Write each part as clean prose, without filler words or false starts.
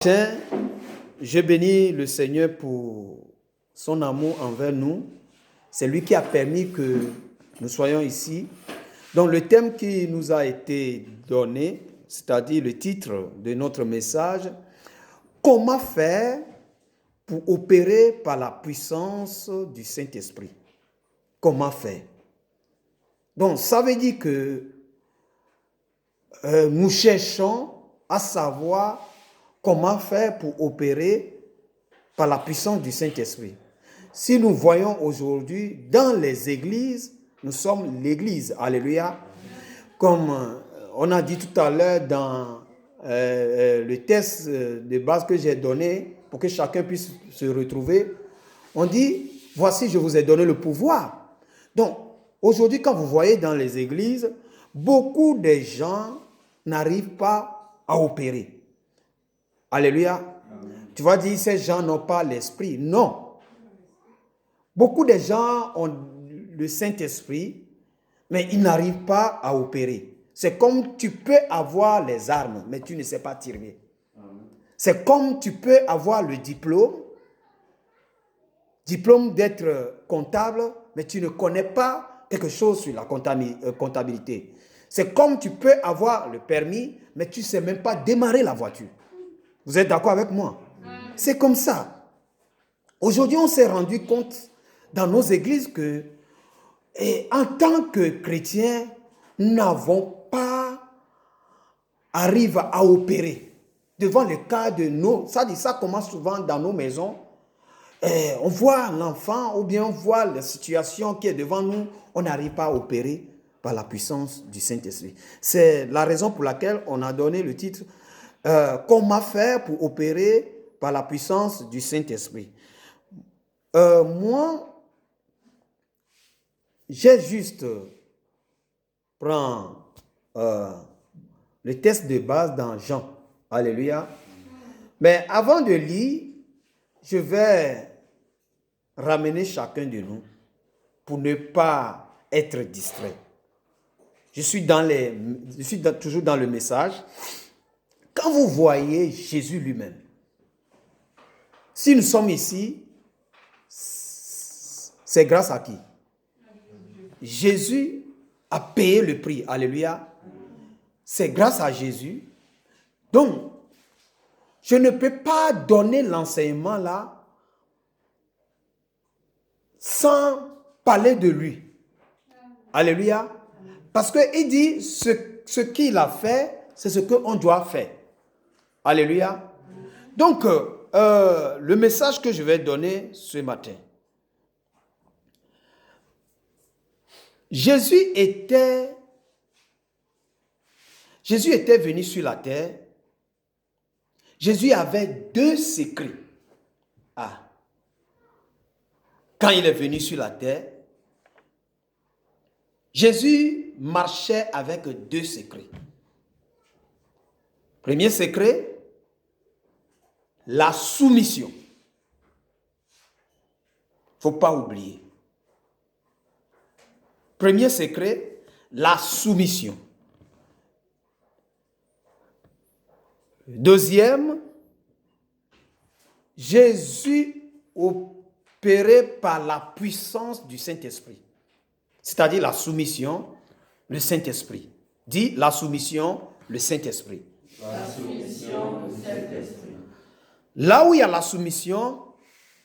Tiens, je bénis le Seigneur pour son amour envers nous. C'est lui qui a permis que nous soyons ici. Donc le thème qui nous a été donné, c'est-à-dire le titre de notre message, comment faire pour opérer par la puissance du Saint-Esprit? Comment faire? Donc ça veut dire que nous cherchons à savoir comment faire pour opérer par la puissance du Saint-Esprit. Si nous voyons aujourd'hui dans les églises, nous sommes l'église, alléluia, comme on a dit tout à l'heure dans le test de base que j'ai donné pour que chacun puisse se retrouver, on dit, voici je vous ai donné le pouvoir. Donc, aujourd'hui quand vous voyez dans les églises, beaucoup de gens n'arrivent pas à opérer. Alléluia. Amen. Tu vas dire, ces gens n'ont pas l'esprit. Non. Beaucoup de gens ont le Saint-Esprit, mais ils n'arrivent pas à opérer. C'est comme tu peux avoir les armes, mais tu ne sais pas tirer. C'est comme tu peux avoir le diplôme d'être comptable, mais tu ne connais pas quelque chose sur la comptabilité. C'est comme tu peux avoir le permis, mais tu ne sais même pas démarrer la voiture. Vous êtes d'accord avec moi? C'est comme ça. Aujourd'hui, on s'est rendu compte dans nos églises que, en tant que chrétiens, nous n'avons pas arrivé à opérer devant le cas de nos... Ça commence souvent dans nos maisons. On voit l'enfant ou bien on voit la situation qui est devant nous. On n'arrive pas à opérer par la puissance du Saint-Esprit. C'est la raison pour laquelle on a donné le titre comment faire pour opérer par la puissance du Saint-Esprit. Moi, j'ai juste pris le test de base dans Jean. Alléluia. Mais avant de lire, je vais ramener chacun de nous pour ne pas être distrait. Je suis toujours dans le message. Quand vous voyez Jésus lui-même, si nous sommes ici, c'est grâce à qui? Jésus a payé le prix. Alléluia. C'est grâce à Jésus. Donc, je ne peux pas donner l'enseignement là sans parler de lui. Alléluia. Parce qu'il dit ce qu'il a fait, c'est ce qu'on doit faire. Alléluia. Donc, le message que je vais donner ce matin. Jésus était venu sur la terre. Jésus avait deux secrets. Quand il est venu sur la terre, Jésus marchait avec deux secrets. Premier secret, la soumission. Il ne faut pas oublier. Premier secret, la soumission. Deuxième, Jésus opérait par la puissance du Saint-Esprit. C'est-à-dire la soumission, le Saint-Esprit. Dis la soumission, le Saint-Esprit. La soumission, le Saint-Esprit. Là où il y a la soumission,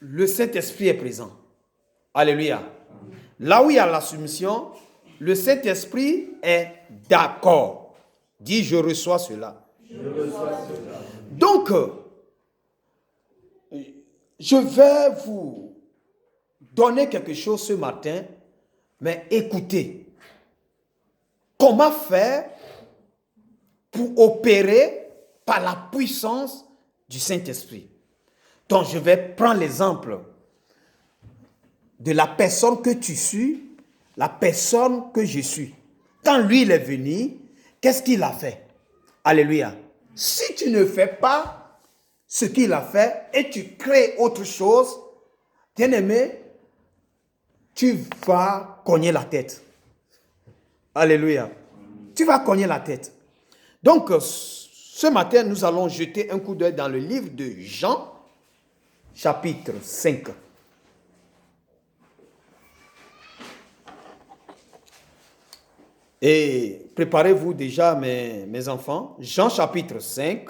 le Saint-Esprit est présent. Alléluia. Là où il y a la soumission, le Saint-Esprit est d'accord. Dis, je reçois cela. Je reçois cela. Donc, je vais vous donner quelque chose ce matin, mais écoutez. Comment faire pour opérer par la puissance du Saint-Esprit? Donc, je vais prendre l'exemple de la personne que tu suis, la personne que je suis. Quand lui, il est venu, qu'est-ce qu'il a fait? Alléluia. Si tu ne fais pas ce qu'il a fait et tu crées autre chose, bien-aimé, tu vas cogner la tête. Alléluia. Tu vas cogner la tête. Donc, ce matin, nous allons jeter un coup d'œil dans le livre de Jean, chapitre 5. Et préparez-vous déjà, mes enfants. Jean, chapitre 5.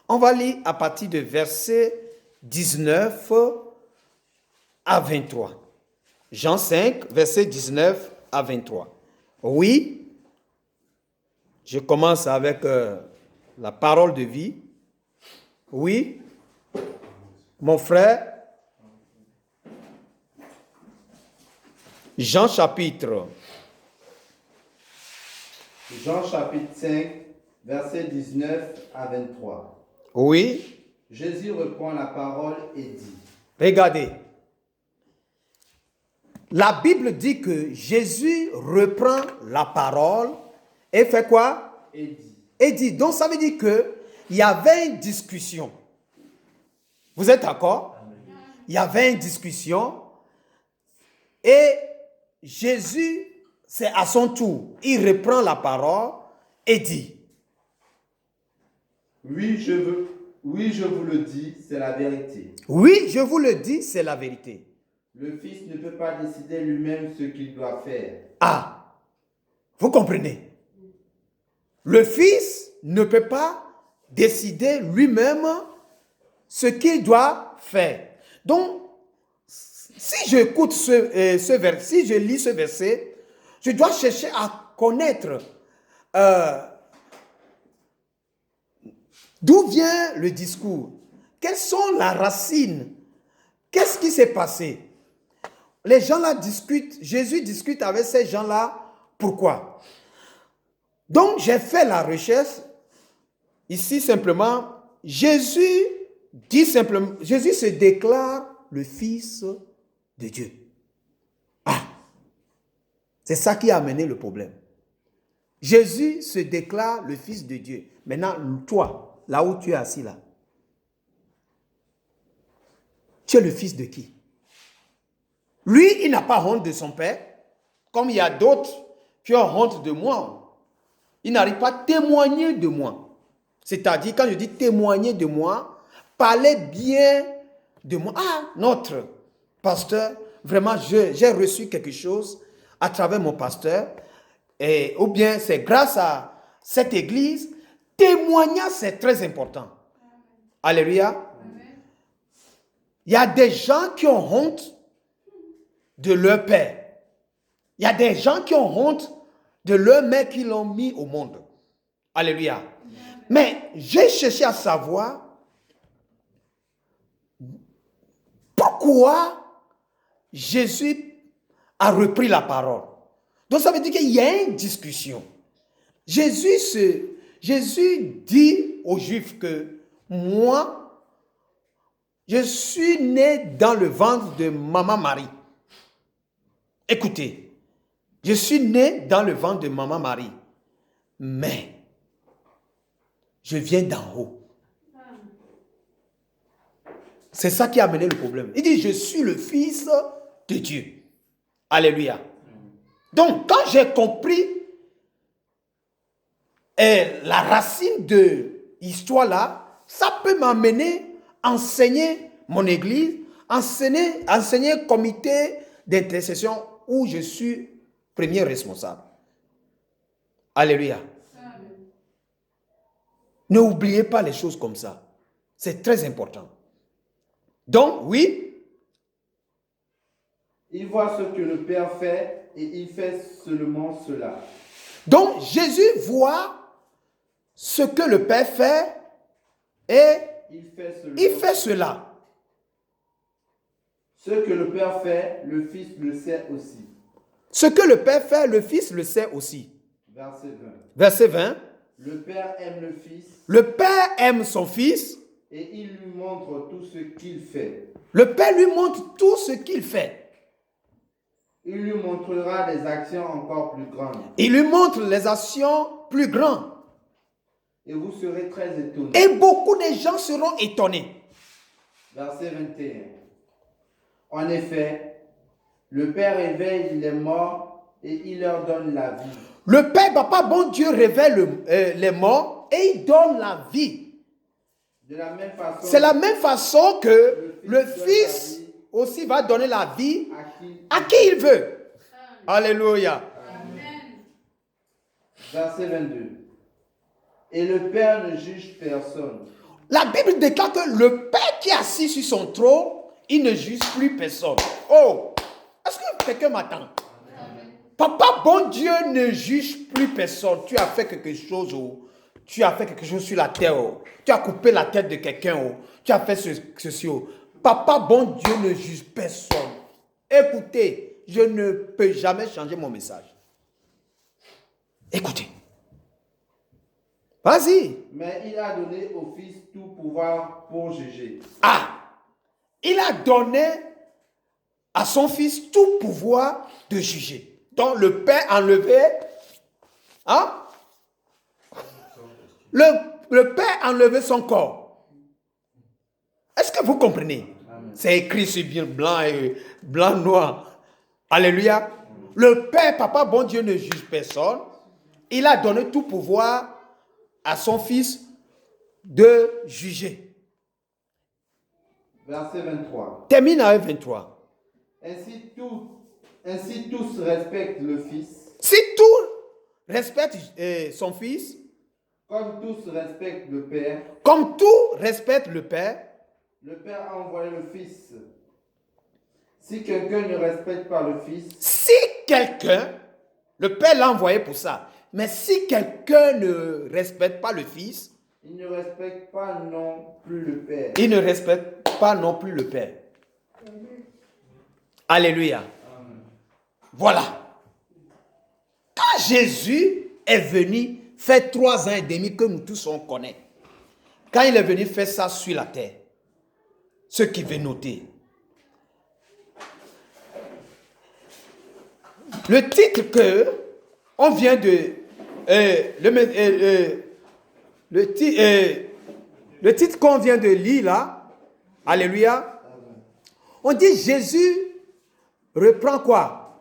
On va lire à partir de verset 19 à 23. Jean 5, verset 19 à 23. Oui, je commence avec la parole de vie. Oui, mon frère, Jean chapitre 5, versets 19 à 23. Oui, Jésus reprend la parole et dit. Regardez. La Bible dit que Jésus reprend la parole et fait quoi? Et dit. Donc ça veut dire qu'il y avait une discussion. Vous êtes d'accord? Il y avait une discussion et Jésus, c'est à son tour, il reprend la parole et dit. Oui, je vous le dis, c'est la vérité. Oui, je vous le dis, c'est la vérité. Le Fils ne peut pas décider lui-même ce qu'il doit faire. Ah, vous comprenez? Le Fils ne peut pas décider lui-même ce qu'il doit faire. Donc, si j'écoute ce verset, si je lis ce verset, je dois chercher à connaître d'où vient le discours, quelles sont les racines, qu'est-ce qui s'est passé. Les gens là discutent, Jésus discute avec ces gens-là, pourquoi? Donc, j'ai fait la recherche, ici simplement, Jésus se déclare le Fils de Dieu. Ah, c'est ça qui a amené le problème. Jésus se déclare le Fils de Dieu. Maintenant, toi, là où tu es assis là, tu es le fils de qui? Lui, il n'a pas honte de son père, comme il y a d'autres qui ont honte de moi. Il n'arrive pas à témoigner de moi. C'est-à-dire, quand je dis témoigner de moi, parler bien de moi. Ah, notre pasteur, vraiment, j'ai reçu quelque chose à travers mon pasteur, ou bien c'est grâce à cette église. Témoignage, c'est très important. Alléluia. Il y a des gens qui ont honte de leur père. Il y a des gens qui ont honte de leur mère qui l'ont mis au monde. Alléluia. Mais j'ai cherché à savoir pourquoi Jésus a repris la parole. Donc ça veut dire qu'il y a une discussion. Jésus dit aux Juifs que moi, je suis né dans le ventre de maman Marie. Écoutez, je suis né dans le ventre de maman Marie, mais je viens d'en haut. C'est ça qui a amené le problème. Il dit, je suis le Fils de Dieu. Alléluia. Donc, quand j'ai compris la racine de l'histoire là, ça peut m'amener à enseigner mon église, enseigner comité d'intercession où je suis premier responsable. Alléluia. N'oubliez pas les choses comme ça. C'est très important. Donc, oui. Il voit ce que le Père fait et il fait seulement cela. Donc, Jésus voit ce que le Père fait et il fait cela. Ce que le Père fait, le Fils le sait aussi. Ce que le Père fait, le Fils le sait aussi. Verset 20. Verset 20. Le Père aime le Fils. Le Père aime son Fils. Et il lui montre tout ce qu'il fait. Le Père lui montre tout ce qu'il fait. Il lui montrera des actions encore plus grandes. Il lui montre les actions plus grandes. Et vous serez très étonnés. Et beaucoup de gens seront étonnés. Verset 21. En effet, le Père éveille les morts et il leur donne la vie. Le Père, Papa, bon Dieu, révèle les morts et il donne la vie. De la même façon, C'est la même façon que le Fils aussi va donner la vie à qui il veut. Alléluia. Verset 22. Et le Père ne juge personne. La Bible déclare que le Père qui est assis sur son trône, il ne juge plus personne. Oh, est-ce que quelqu'un m'attend? Papa, bon Dieu, ne juge plus personne. Tu as fait quelque chose, oh. Tu as fait quelque chose sur la terre, oh. Tu as coupé la tête de quelqu'un, oh. Tu as fait ceci, oh. Papa, bon Dieu, ne juge personne. Écoutez, je ne peux jamais changer mon message. Écoutez. Vas-y. Mais il a donné au Fils tout pouvoir pour juger. Ah, il a donné à son Fils tout pouvoir de juger. Donc le Père a enlevé, hein? Le Père a enlevé son corps. Est-ce que vous comprenez? C'est écrit sur bien blanc et blanc noir. Alléluia. Le Père, Papa, bon Dieu ne juge personne. Il a donné tout pouvoir à son Fils de juger. Verset 23. Termine avec 23. Ainsi tous respectent le Fils, Si tout respecte son Fils, comme tous respectent le Père. comme tout respecte le Père, Le Père a envoyé le Fils. Si quelqu'un ne respecte pas le Fils, si quelqu'un, le Père l'a envoyé pour ça, mais si quelqu'un ne respecte pas le Fils, il ne respecte pas non plus le Père. il ne respecte pas non plus le Père. Alléluia. Amen. Voilà. Quand Jésus est venu faire 3 ans et demi que nous tous on connaît, quand il est venu faire ça sur la terre, ce qui veut noter, le titre que on vient de le titre qu'on vient de lire là, alléluia, on dit Jésus reprend quoi?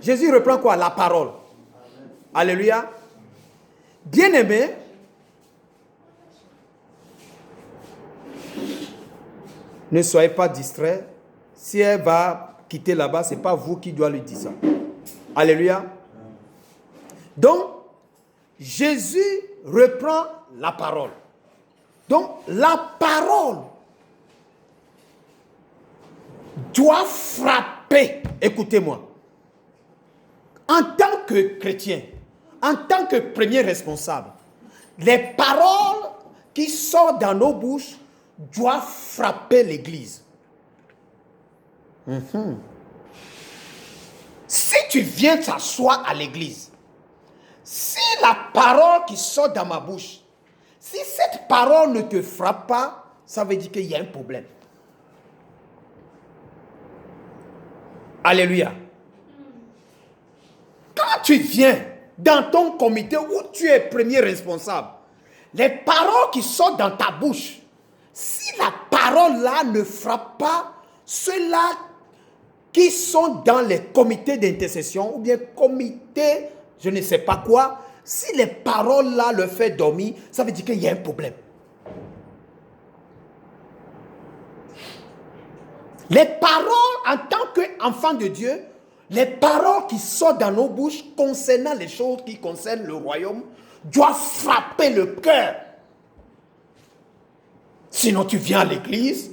Jésus reprend quoi? La parole. Alléluia. Bien-aimé, ne soyez pas distraits. Si elle va quitter là-bas, ce n'est pas vous qui doit lui dire ça. Alléluia. Donc, Jésus reprend la parole. Donc, la parole doit frapper. Écoutez-moi. En tant que chrétien, en tant que premier responsable, les paroles qui sortent dans nos bouches doivent frapper l'Église. Si tu viens t'asseoir à l'église, si la parole qui sort dans ma bouche, si cette parole ne te frappe pas, ça veut dire qu'il y a un problème. Alléluia. Quand tu viens dans ton comité où tu es premier responsable, les paroles qui sortent dans ta bouche, si la parole là ne frappe pas ceux-là qui sont dans les comités d'intercession ou bien comités, je ne sais pas quoi, si les paroles là le font dormir, ça veut dire qu'il y a un problème. Les paroles, en tant qu'enfant de Dieu, les paroles qui sortent dans nos bouches concernant les choses qui concernent le royaume doivent frapper le cœur. Sinon tu viens à l'église,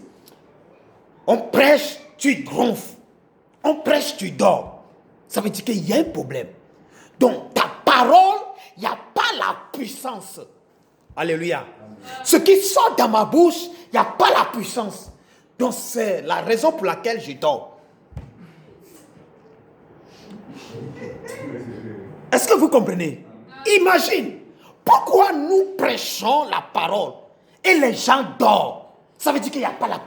on prêche, tu gonfles. On prêche, tu dors. Ça veut dire qu'il y a un problème. Donc, ta parole, il n'y a pas la puissance. Alléluia. Ce qui sort dans ma bouche, il n'y a pas la puissance. Donc, c'est la raison pour laquelle je dors. Est-ce que vous comprenez? Imagine, pourquoi nous prêchons la parole et les gens dorment? Ça veut dire qu'il n'y a pas la puissance.